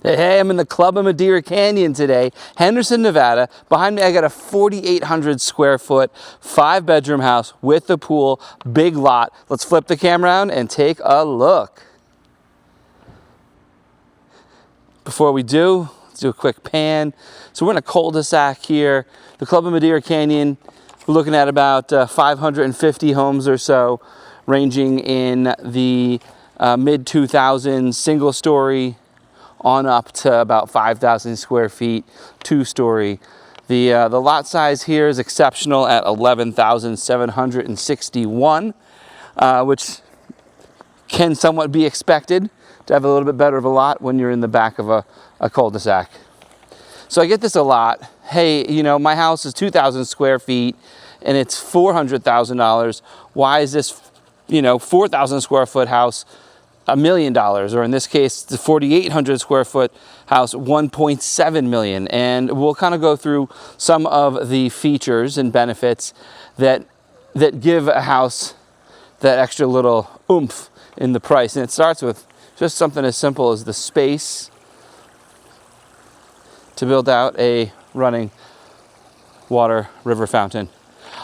Hey, I'm in the Club of Madeira Canyon today, Henderson, Nevada. Behind me, I got a 4,800 square foot, 5-bedroom house with the pool, big lot. Let's flip the camera around and take a look. Before we do, let's do a quick pan. So we're in a cul-de-sac here. The Club of Madeira Canyon, we're looking at about 550 homes or so, ranging in the mid-2000s, single story, on up to about 5,000 square feet, 2-story. The lot size here is exceptional at 11,761, which can somewhat be expected to have a little bit better of a lot when you're in the back of a cul-de-sac. So I get this a lot. Hey, you know, my house is 2,000 square feet and it's $400,000. Why is this, 4,000 square foot house $1 million, or in this case, the 4,800 square foot house, 1.7 million. And we'll kind of go through some of the features and benefits that give a house that extra little oomph in the price. And it starts with just something as simple as the space to build out a running water river fountain.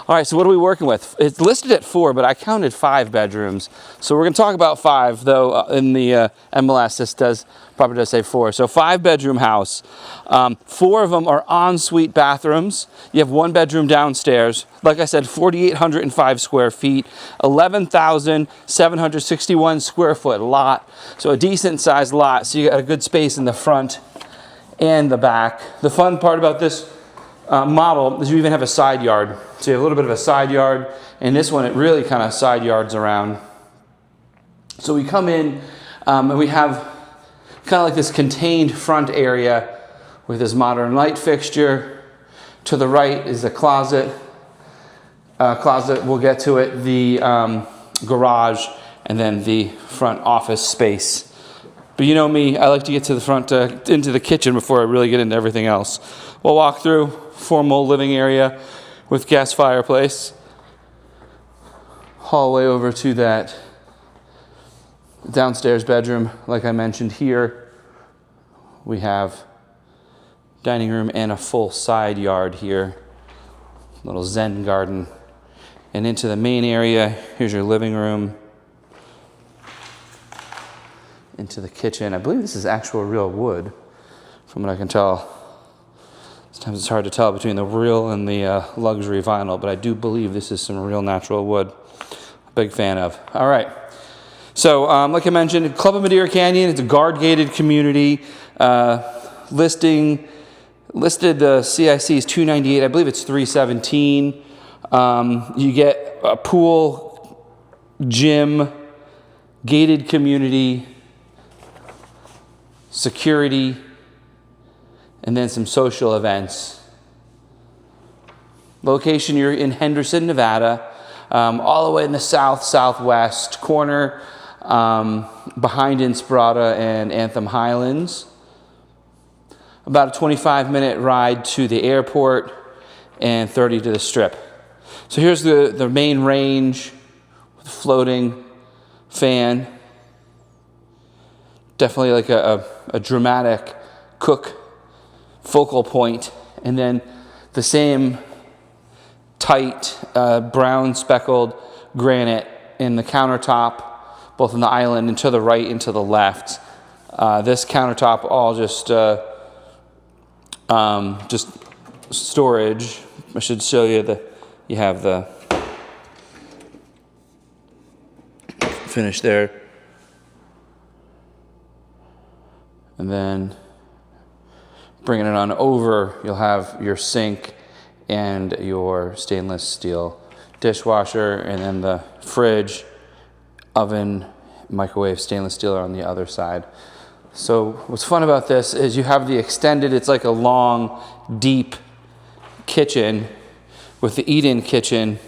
All right, so what are we working with? It's listed at 4, but I counted 5 bedrooms. So we're gonna talk about 5, though in the MLS this probably does say 4. So 5-bedroom house. 4 of them are ensuite bathrooms. You have 1 bedroom downstairs. Like I said, 4,805 square feet, 11,761 square foot lot. So a decent sized lot. So you got a good space in the front and the back. The fun part about this model is you even have a side yard. So you have a little bit of a side yard, and this one it really kind of side yards around. So we come in and we have kind of like this contained front area with this modern light fixture. To the right is the closet. We'll get to it. The garage, and then the front office space. But you know me, I like to get to the front, into the kitchen before I really get into everything else. We'll walk through formal living area with gas fireplace. Hallway over to that downstairs bedroom. Like I mentioned here, we have dining room and a full side yard here. Little Zen garden. And into the main area, here's your living room. Into the kitchen. I believe this is actual real wood, from what I can tell. Sometimes it's hard to tell between the real and the luxury vinyl, but I do believe this is some real natural wood. Big fan of. All right. So, like I mentioned, Club of Madeira Canyon, it's a guard-gated community. Listed the CIC is 298. I believe it's 317. You get a pool, gym, gated community, security, and then some social events. Location, you're in Henderson, Nevada, all the way in the southwest corner, behind Inspirada and Anthem Highlands. About a 25-minute ride to the airport and 30 to the strip. So here's the main range with a floating fan. Definitely like a dramatic cook focal point, and then the same tight brown speckled granite in the countertop, both in the island and to the right and to the left. This countertop all just storage. I should show you you have the finish there. And then bringing it on over, you'll have your sink and your stainless steel dishwasher, and then the fridge, oven, microwave, stainless steel are on the other side. So what's fun about this is you have the extended, it's like a long, deep kitchen with the eat-in kitchen,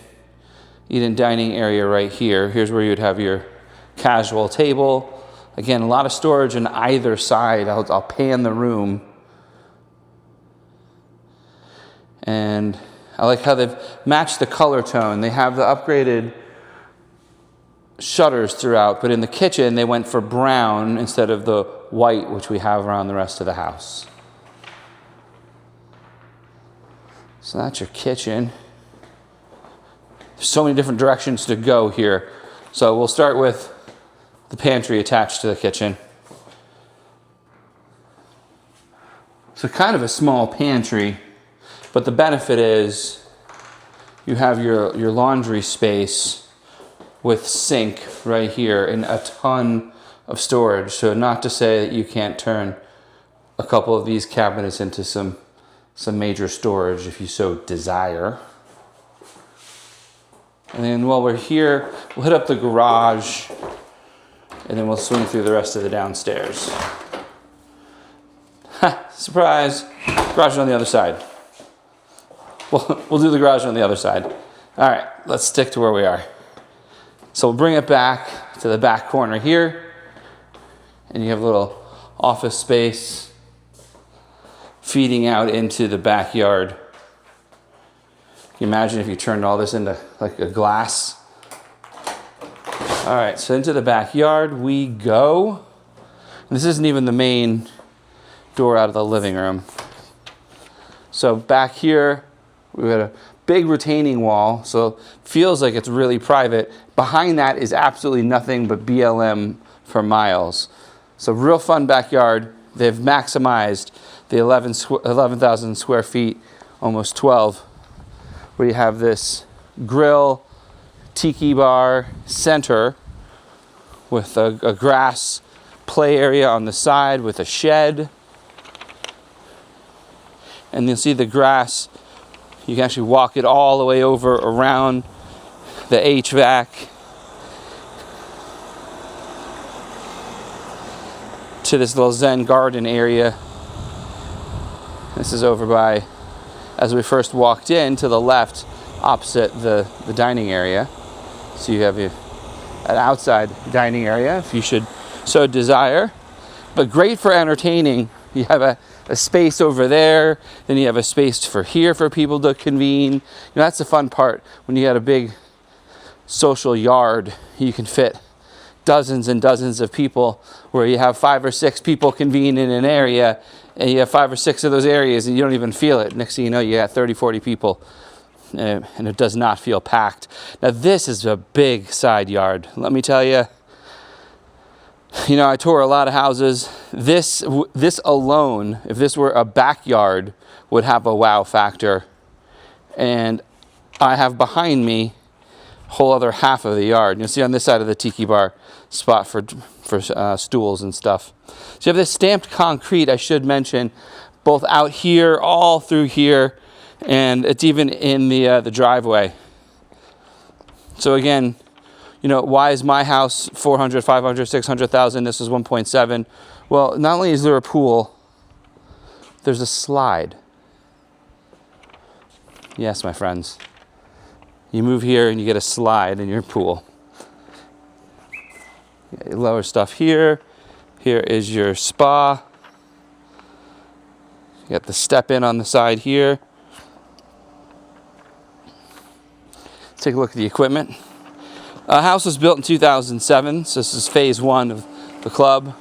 eat-in dining area right here. Here's where you'd have your casual table. Again, a lot of storage on either side. I'll pan the room. And I like how they've matched the color tone. They have the upgraded shutters throughout, but in the kitchen they went for brown instead of the white which we have around the rest of the house. So that's your kitchen. There's so many different directions to go here. So we'll start with the pantry attached to the kitchen. So kind of a small pantry, but the benefit is you have your laundry space with sink right here and a ton of storage. So not to say that you can't turn a couple of these cabinets into some major storage if you so desire. And then while we're here, we'll hit up the garage and then we'll swing through the rest of the downstairs. Ha, surprise, garage is on the other side. We'll do the garage on the other side. All right, let's stick to where we are. So we'll bring it back to the back corner here, and you have a little office space feeding out into the backyard. Can you imagine if you turned all this into like a glass? All right, so into the backyard we go. And this isn't even the main door out of the living room. So back here, we've got a big retaining wall, so it feels like it's really private. Behind that is absolutely nothing but BLM for miles. So real fun backyard. They've maximized the 11,000 square feet, almost 12, where you have this grill, tiki bar center with a grass play area on the side with a shed. And you'll see the grass, you can actually walk it all the way over around the HVAC to this little Zen garden area. This is over by, as we first walked in, to the left, opposite the dining area. So you have an outside dining area if you should so desire. But great for entertaining. You have a space over there, then you have a space for here for people to convene. You know, that's the fun part. When you got a big social yard, you can fit dozens and dozens of people, where you have 5 or 6 people convene in an area, and you have 5 or 6 of those areas and you don't even feel it. Next thing you know, you got 30, 40 people, and it does not feel packed. Now this is a big side yard. Let me tell you, you know, I tour a lot of houses. This alone, if this were a backyard, would have a wow factor. And I have behind me a whole other half of the yard. You'll see on this side of the tiki bar spot for stools and stuff. So you have this stamped concrete, I should mention, both out here, all through here, and it's even in the driveway. So again, you know, why is my house 400, 500, 600,000? This is 1.7. Well, not only is there a pool, there's a slide. Yes, my friends. You move here and you get a slide in your pool. You lower stuff here. Here is your spa. You got the step in on the side here. Let's take a look at the equipment. House was built in 2007, so this is phase 1 of the club.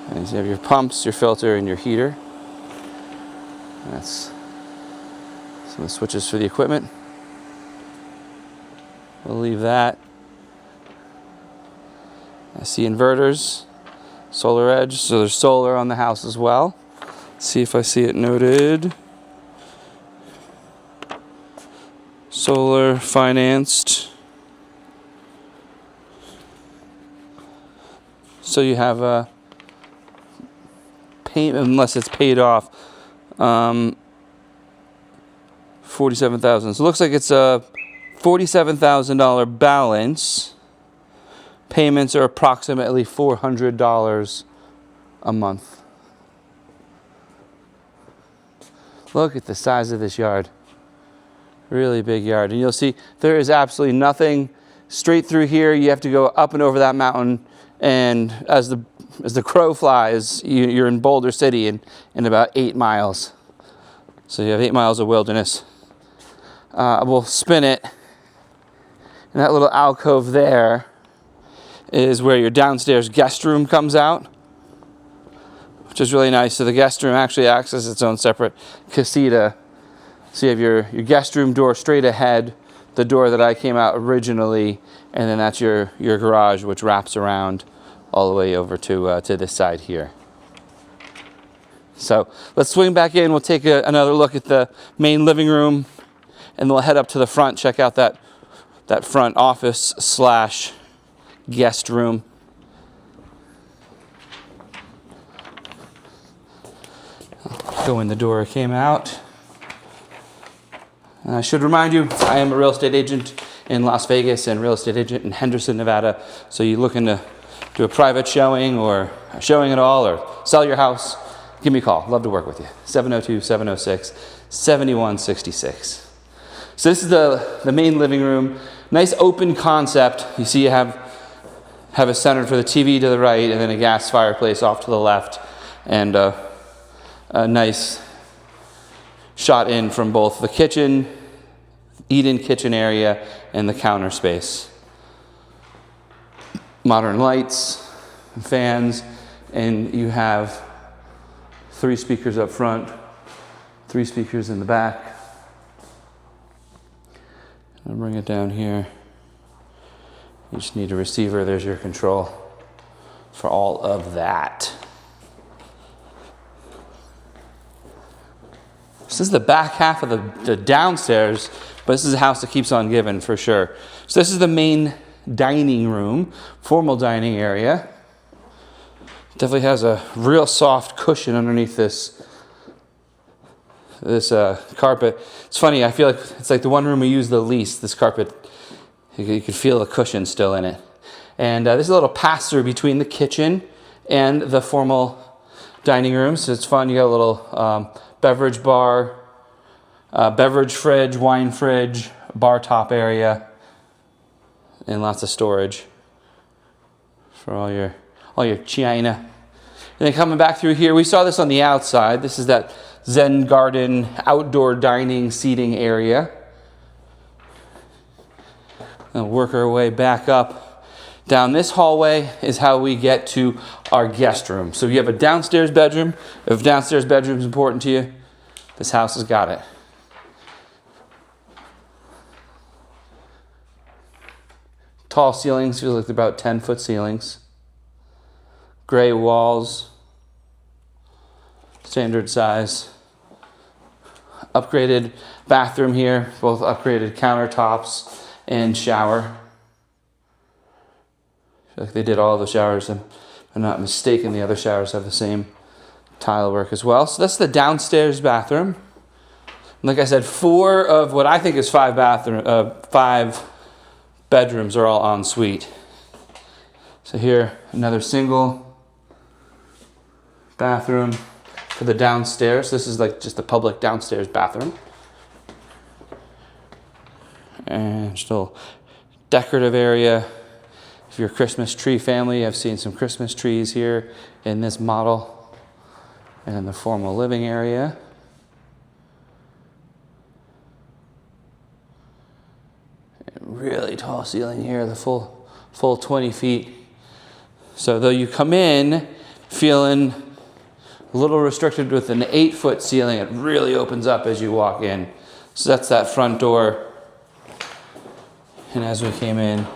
And you have your pumps, your filter, and your heater. That's some of the switches for the equipment. We'll leave that. I see inverters, solar edge, so there's solar on the house as well. Let's see if I see it noted. Solar financed. So you have a payment, unless it's paid off, $47,000. So it looks like it's a $47,000 balance. Payments are approximately $400 a month. Look at the size of this yard. Really big yard. And you'll see there is absolutely nothing straight through here. You have to go up and over that mountain. And as the crow flies, you're in Boulder City in about 8 miles. So you have 8 miles of wilderness. We'll spin it And that little alcove there is where your downstairs guest room comes out, which is really nice. So the guest room actually acts as its own separate casita. So you have your guest room door straight ahead, the door that I came out originally, and then that's your garage, which wraps around all the way over to this side here. So let's swing back in. We'll take another look at the main living room, and we'll head up to the front, check out that front office / guest room. Go in the door I came out. And I should remind you, I am a real estate agent in Las Vegas and real estate agent in Henderson, Nevada. So you're looking to do a private showing or a showing at all or sell your house, give me a call. Love to work with you. 702-706-7166. So this is the main living room. Nice open concept. You see you have a center for the TV to the right and then a gas fireplace off to the left, and a nice shot in from both the kitchen, eat-in kitchen area, and the counter space. Modern lights, fans, and you have 3 speakers up front, 3 speakers in the back. I'll bring it down here. You just need a receiver. There's your control for all of that. So this is the back half of the downstairs, but this is a house that keeps on giving for sure. So this is the main dining room, formal dining area. Definitely has a real soft cushion underneath this carpet. It's funny, I feel like it's like the one room we use the least. This carpet, you could feel the cushion still in it. And there's a little pass-through between the kitchen and the formal dining room. So it's fun. You got a little beverage bar, beverage fridge, wine fridge, bar top area, and lots of storage for all your china. And then coming back through here, we saw this on the outside. This is that Zen garden outdoor dining seating area. And work our way back up. Down this hallway is how we get to our guest room. So you have a downstairs bedroom. If downstairs bedroom is important to you, this house has got it. Tall ceilings, feels like they're about 10-foot ceilings. Gray walls, standard size. Upgraded bathroom here, both upgraded countertops and shower. I feel like they did all the showers, and if I'm not mistaken, the other showers have the same tile work as well. So that's the downstairs bathroom. And like I said, 4 of what I think is 5 bedrooms are all en suite. So here, another single bathroom for the downstairs. This is like just the public downstairs bathroom. And just a little decorative area. If you're a Christmas tree family, I've seen some Christmas trees here in this model. And in the formal living area. Really tall ceiling here, the full 20 feet. So though you come in feeling a little restricted with an 8-foot ceiling, it really opens up as you walk in. So that's that front door. And as we came in,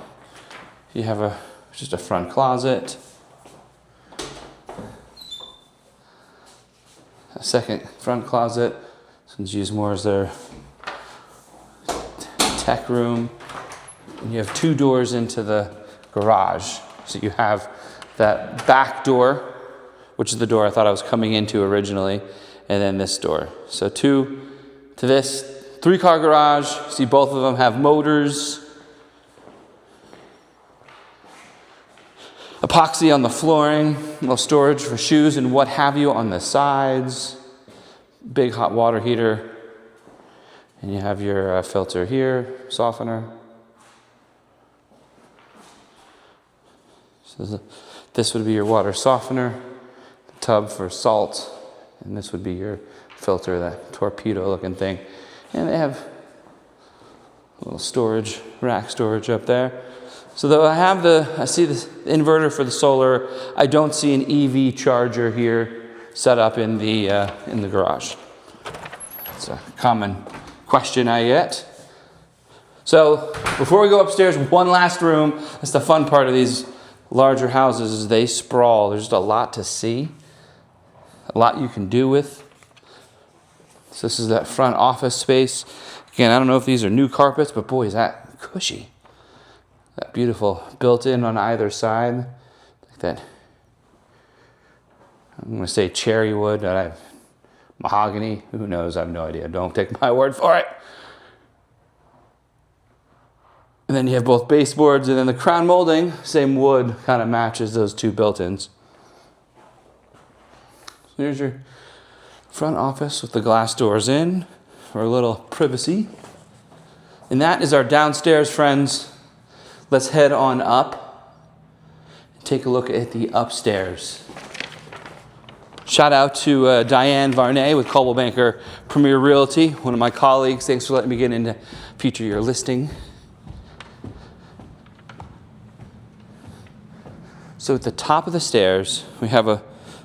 you have just a front closet. A second front closet. This used more as their tech room. And you have 2 doors into the garage. So you have that back door, which is the door I thought I was coming into originally, and then this door. So 2 to this, 3-car garage. See, both of them have motors. Epoxy on the flooring, little storage for shoes and what have you on the sides. Big hot water heater. And you have your filter here, softener. So this would be your water softener, the tub for salt, and this would be your filter, that torpedo looking thing. And they have little storage, rack storage up there. So though I see the inverter for the solar, I don't see an EV charger here set up in the garage. It's a common question I get. So before we go upstairs, one last room. That's the fun part of these larger houses is they sprawl. There's just a lot to see, a lot you can do with. So this is that front office space. Again, I don't know if these are new carpets, but boy, is that cushy. That beautiful built-in on either side. Like that, I'm going to say cherry wood, mahogany, who knows, I have no idea. Don't take my word for it. And then you have both baseboards, and then the crown molding, same wood, kind of matches those two built-ins. So here's your front office with the glass doors in for a little privacy. And that is our downstairs, friends. Let's head on up and take a look at the upstairs. Shout out to Diane Varney with Coldwell Banker Premier Realty, one of my colleagues. Thanks for letting me get in to feature your listing. So at the top of the stairs, we have a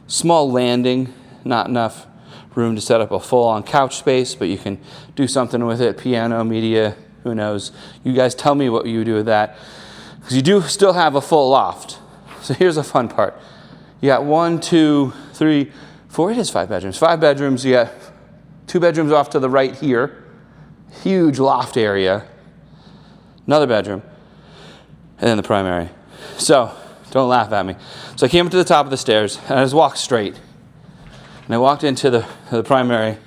small landing, not enough room to set up a full-on couch space, but you can do something with it, piano, media, who knows. You guys tell me what you do with that, because you do still have a full loft. So here's the fun part. You got 1, 2, 3, 4, it is 5 bedrooms. 5 bedrooms, you got 2 bedrooms off to the right here, huge loft area, another bedroom, and then the primary. So, don't laugh at me. So I came up to the top of the stairs, and I just walked straight. And I walked into the primary,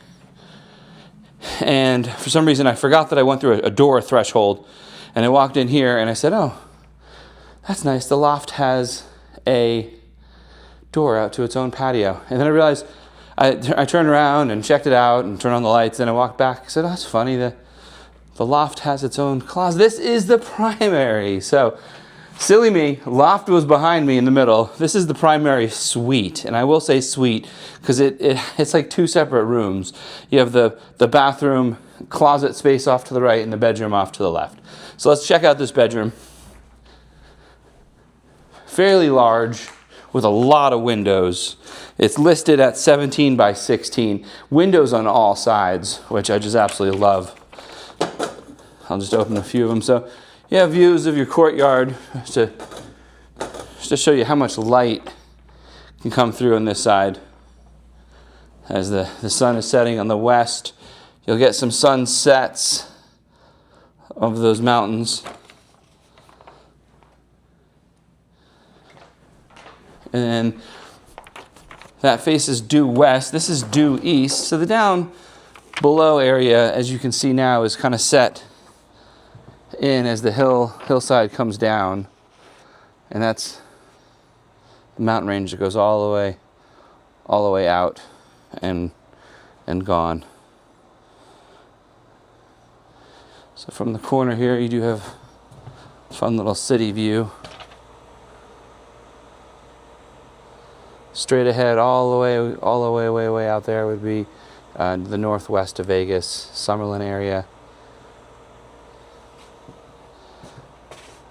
and for some reason I forgot that I went through a door threshold, and I walked in here, and I said, oh, that's nice. The loft has a door out to its own patio. And then I realized, I turned around and checked it out and turned on the lights, and I walked back. I said, oh, that's funny. The loft has its own closet. This is the primary. So, silly me, loft was behind me in the middle. This is the primary suite, and I will say suite because it's like 2 separate rooms. You have the bathroom, closet space off to the right, and the bedroom off to the left. So let's check out this bedroom. Fairly large with a lot of windows. It's listed at 17 by 16. Windows on all sides, which I just absolutely love. I'll just open a few of them. So you have views of your courtyard just to show you how much light can come through on this side. As the sun is setting on the west, you'll get some sunsets of those mountains. And then that faces due west. This is due east. So the down below area, as you can see now, is kind of set in as the hillside comes down, and that's the mountain range that goes all the way out and gone. So from the corner here, you do have a fun little city view. Straight ahead, all the way, way out there would be the northwest of Vegas, Summerlin area.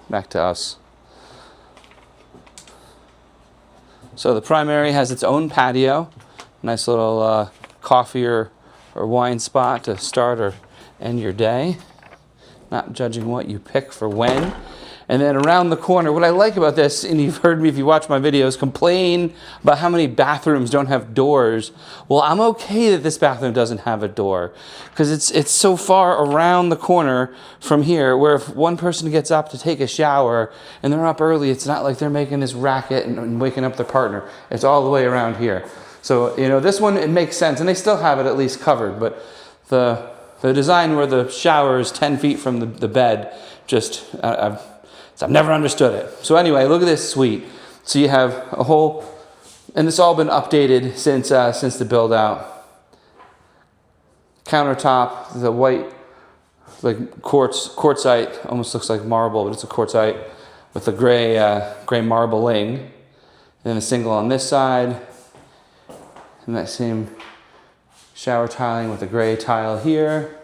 Back to us. So the primary has its own patio, nice little coffee or wine spot to start or end your day. Not judging what you pick for when. And then around the corner, what I like about this, and you've heard me if you watch my videos, complain about how many bathrooms don't have doors. Well, I'm okay that this bathroom doesn't have a door because it's so far around the corner from here where if one person gets up to take a shower and they're up early, it's not like they're making this racket and waking up their partner. It's all the way around here. So, this one, it makes sense. And they still have it at least covered, but the design where the shower is 10 feet from the bed, I've never understood it. So anyway, look at this suite. So you have a whole, and it's all been updated since the build out. Countertop, the white, like quartzite, almost looks like marble, but it's a quartzite with a gray marbling. And then a single on this side, and that same shower tiling with a gray tile here.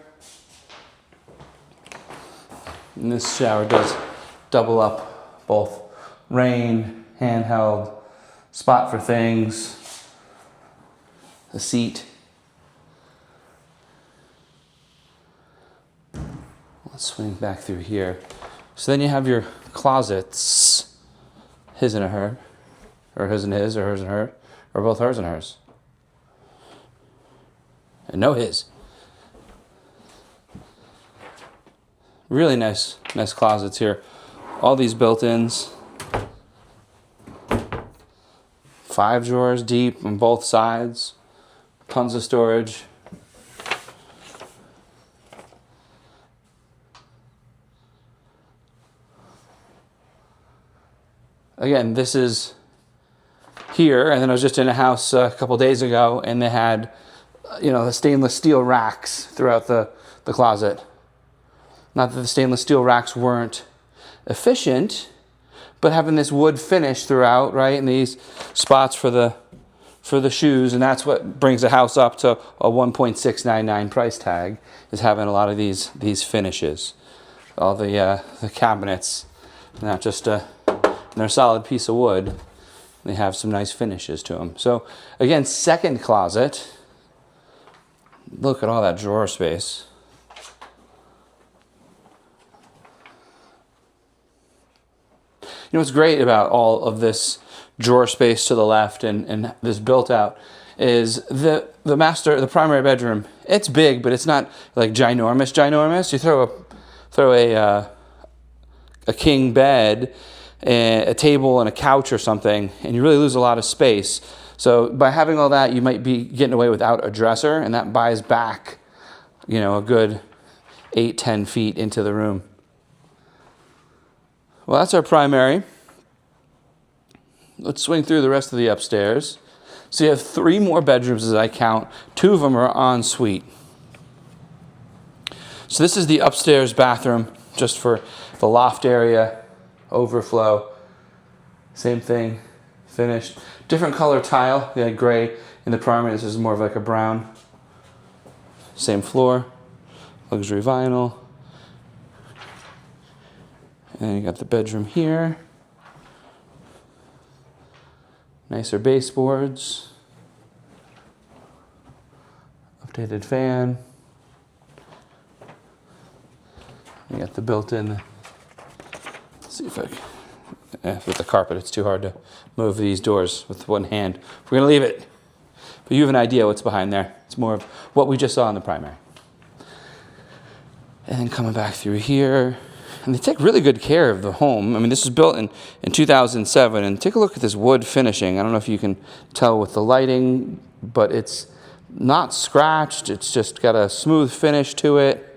And this shower does double up both rain, handheld, spot for things, a seat. Let's swing back through here. So then you have your closets, his and a her, or his and his, or hers and her, or both hers and hers. And no his. Really nice closets here. All these built-ins. 5 drawers deep on both sides. Tons of storage. Again, this is here, and then I was just in a house a couple days ago, and they had, the stainless steel racks throughout the closet. Not that the stainless steel racks weren't efficient, but having this wood finish throughout, right, and these spots for the shoes, and that's what brings the house up to a $1.699 price tag, is having a lot of these finishes. All the cabinets, not just they're a solid piece of wood. They have some nice finishes to them. So again, second closet. Look at all that drawer space. You know what's great about all of this drawer space to the left and this built out is the primary bedroom. It's big, but it's not like ginormous. You throw a king bed, a table and a couch or something, and you really lose a lot of space. So by having all that, you might be getting away without a dresser, and that buys back, a good 8-10 feet into the room. Well, that's our primary. Let's swing through the rest of the upstairs. So you have 3 more bedrooms as I count. 2 of them are en suite. So this is the upstairs bathroom, just for the loft area. Overflow, same thing, finished. Different color tile, you had gray in the primary, this is more of like a brown. Same floor, luxury vinyl. And you got the bedroom here. Nicer baseboards. Updated fan. You got the built-in. See if with the carpet, it's too hard to move these doors with one hand. We're going to leave it. But you have an idea what's behind there. It's more of what we just saw in the primary. And then coming back through here. And they take really good care of the home. I mean, this was built in 2007. And take a look at this wood finishing. I don't know if you can tell with the lighting, but it's not scratched. It's just got a smooth finish to it.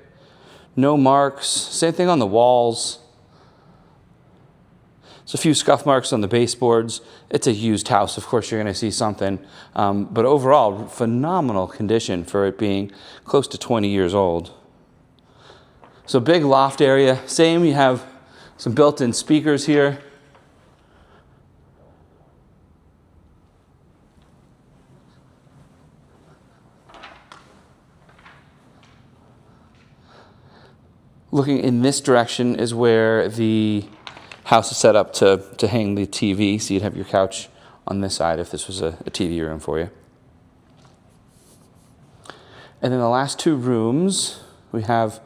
No marks. Same thing on the walls. There's a few scuff marks on the baseboards. It's a used house. Of course, you're going to see something. But overall, phenomenal condition for it being close to 20 years old. So big loft area. Same, you have some built-in speakers here. Looking in this direction is where the house is set up to hang the TV, so you'd have your couch on this side if this was a TV room for you. And then the last 2 rooms, we have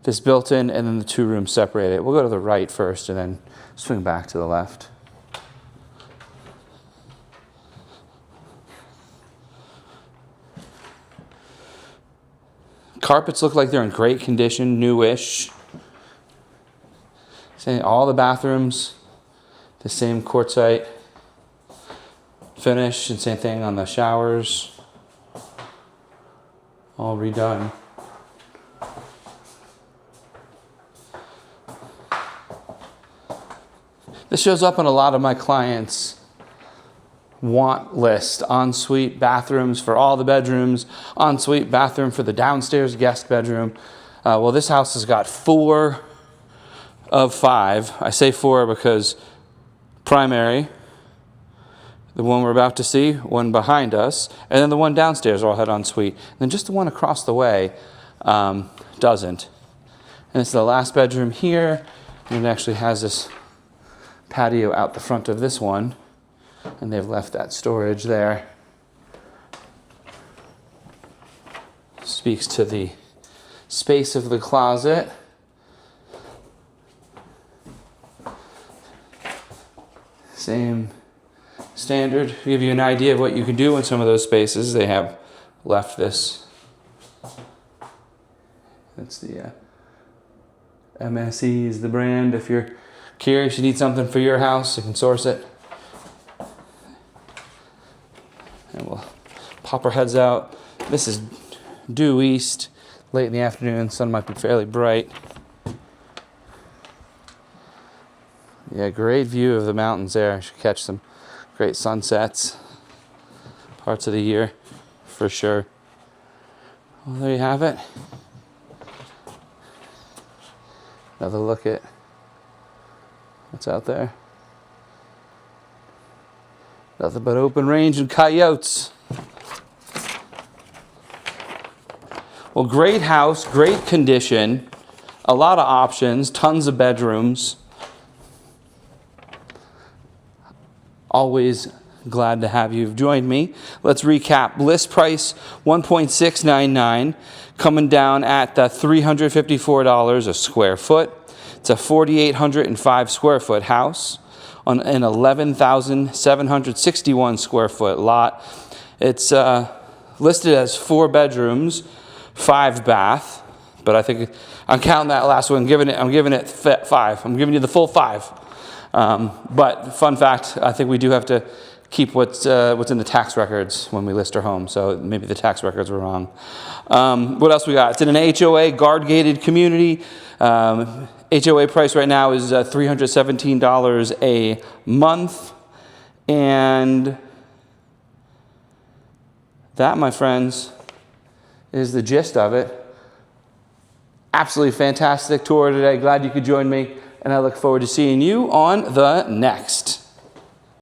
this built-in and then the 2 rooms separated. We'll go to the right first and then swing back to the left. Carpets look like they're in great condition, newish. All the bathrooms, the same quartzite finish, and same thing on the showers. All redone. This shows up on a lot of my clients' want list. Ensuite bathrooms for all the bedrooms, ensuite bathroom for the downstairs guest bedroom. Well, this house has got 4 of 5. I say 4 because primary, the one we're about to see, one behind us, and then the one downstairs all had ensuite. And then just the one across the way doesn't. And it's the last bedroom here. And it actually has this patio out the front of this one. And they've left that storage there. Speaks to the space of the closet. Same standard. To give you an idea of what you can do in some of those spaces, they have left this. That's the MSE is the brand. If you're curious, you need something for your house, you can source it. And we'll pop our heads out. This is due east, late in the afternoon. Sun might be fairly bright. Yeah, great view of the mountains there. Should catch some great sunsets. Parts of the year, for sure. Well, there you have it. Another look at what's out there. Nothing but open range and coyotes. Well, great house, great condition, a lot of options, tons of bedrooms. Always glad to have you join me. Let's recap. List price $1.699, coming down at $354 a square foot. It's a 4,805 square foot house on an 11,761 square foot lot. It's listed as 4 bedrooms, 5 bath, but I think I'm counting that last one. I'm giving it 5. I'm giving you the full 5. But fun fact, I think we do have to keep what's in the tax records when we list our home. So maybe the tax records were wrong. What else we got? It's in an HOA guard-gated community. HOA price right now is $317 a month. And that, my friends, is the gist of it. Absolutely fantastic tour today. Glad you could join me. And I look forward to seeing you on the next.